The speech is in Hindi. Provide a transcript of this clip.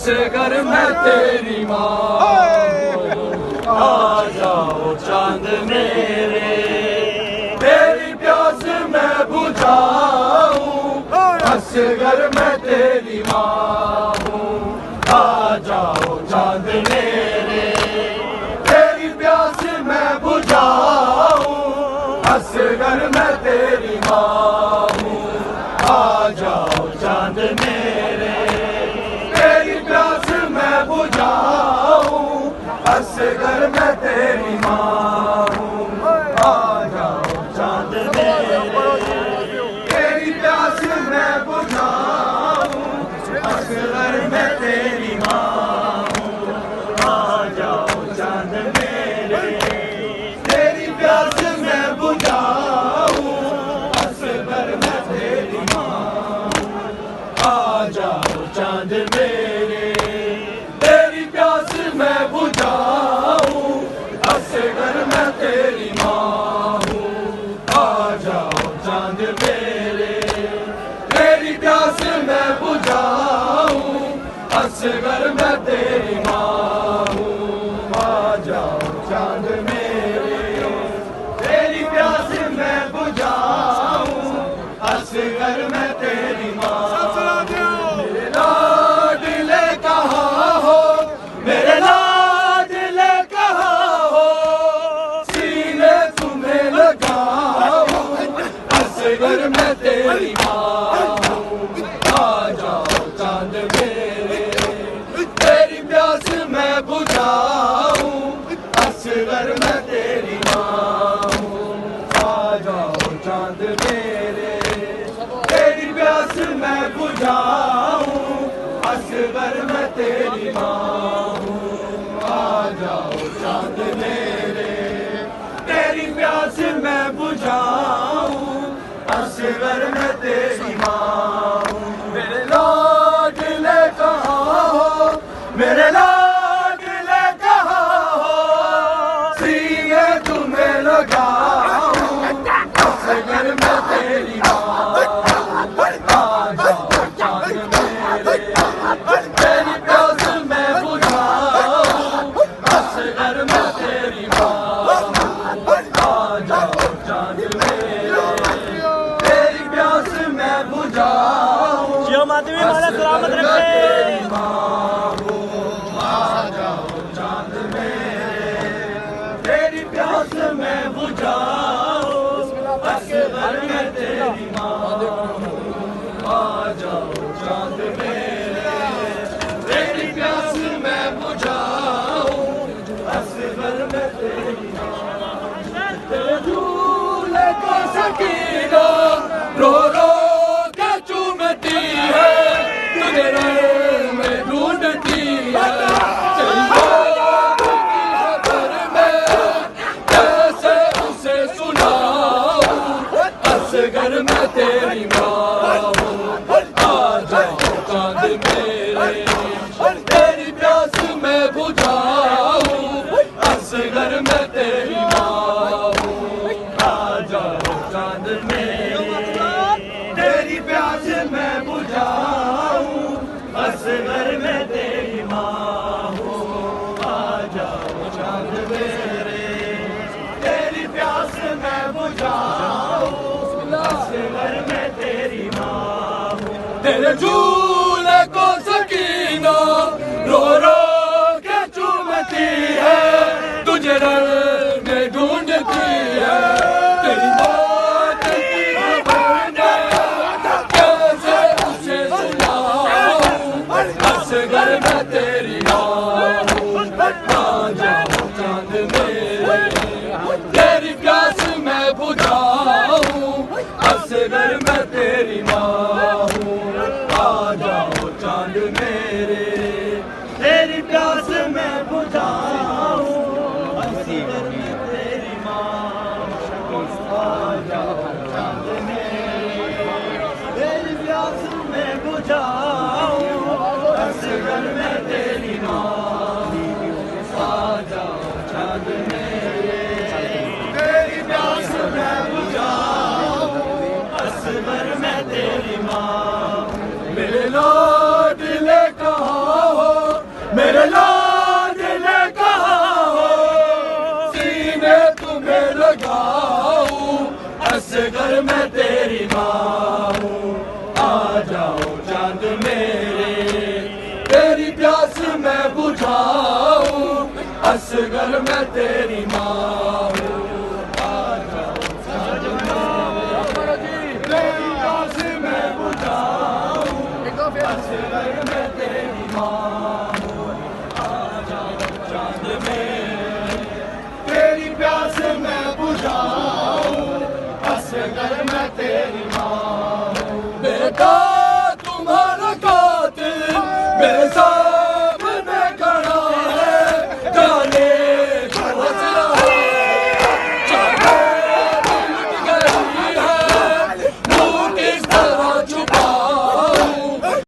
असगर मैं तेरी माँ आ जाओ चांद मेरे, तेरी प्यास मैं बुझाऊं, असगर मैं तेरी माँ हूँ। आ जाओ चांद मेरे, तेरी प्यास मैं बुझाऊं, असगर मैं तेरी माँ हूँ। आ जाओ चांद मेरे, तेरी प्यास मैं बुझाऊं, असगर मैं तेरी माँ हूँ। आ जाओ चांद मेरे, तेरी प्यास मैं बुझाऊं, असगर मैं तेरी माँ हूँ। आ जाओ चांद मेरे, तेरी प्यास मैं बुझाऊं, असगर मैं तेरी माँ हूँ। आ जाओ चांद मेरे, तेरी प्यास मैं बुझाऊं, असगर मैं तेरी माँ हूँ। आ जाओ चांद मेरे, तेरी प्यास मैं बुझाऊं, असगर मैं तेरी माँ हूँ। आ जाओ चांद मेरे, तेरी प्यास मैं बुझाऊं, असगर मैं तेरी माँ। मेरे लाडले कहाँ हो, मेरे लाडले कहाँ हो, सीने तुम्हें लगाऊं, असगर मैं तेरी माँ हूँ। आ जाओ चांद मेरे, तेरी प्यास मैं बुझाऊं, असगर मैं तेरी माँ हूँ। आ जाओ चांद मेरे, तेरी प्यास मैं बुझाऊं, असगर मैं तेरी माँ हूँ। आ जाओ चांद मेरे, तेरी प्यास मैं बुझाऊं, असगर मैं तेरी माँ हूँ। मेरे लाडले कहाँ हो, मेरे लाडले कहाँ हो, सीने तुम्हें लगाऊं, असगर मैं तेरी माँ हूँ। आ जाओ चांद मेरे, तेरी प्यास मैं बुझाऊं, असगर मैं तेरी माँ हूँ। आ जाओ चांद मेरे, तेरी प्यास मैं बुझाऊं, असगर मैं तेरी माँ हूँ। आ जाओ चांद मेरे, तेरी प्यास मैं बुझाऊं, असगर मैं तेरी माँ हूँ। आ जाओ चांद मेरे, तेरी प्यास मैं बुझाऊं, असगर मैं तेरी माँ हूँ। तेरे झूले को सकीना रो रो के चूमती है, तुझे रण में ढूंढती है। तेरी मौत की खबर मैं कैसे उसे सुनाऊं, असगर मैं तेरी माँ हूँ। आ जाओ चांद मेरे, तेरी प्यास मैं बुझाऊं, असगर मैं तेरी माँ हूँ। आ जाओ चांद मेरे, तेरी प्यास मैं बुझाऊं, असगर मैं तेरी माँ हूँ। आ जाओ चांद मेरे, तेरी प्यास मैं बुझाऊं, असगर मैं तेरी माँ हूँ। तेरे झूले को सकीना रो रो के चूमती है, तुझे रण में ढूंढती है। तेरी मौत की खबर मैं कैसे उसे सुनाऊं, असगर मैं तेरी माँ हूँ। आ जाओ चांद मेरे, तेरी प्यास मैं बुझाऊं, असगर मैं तेरी माँ हूँ। आ जाओ चांद मेरे, तेरी प्यास मैं बुझाऊं, असगर मैं तेरी माँ हूँ। आ जाओ चांद मेरे, तेरी प्यास मैं बुझाऊं, असगर मैं तेरी माँ असगर मैं तेरी माँ हूँ आ जाओ चांद तेरी प्यास मैं बुझाऊं असगर मैं तेरी माँ हूँ आ जाओ चांद में तेरी प्यास मैं बुझाऊं असगर मैं तेरी माँ हूँ बेटा तुम्हारा कातिल मेरे साथ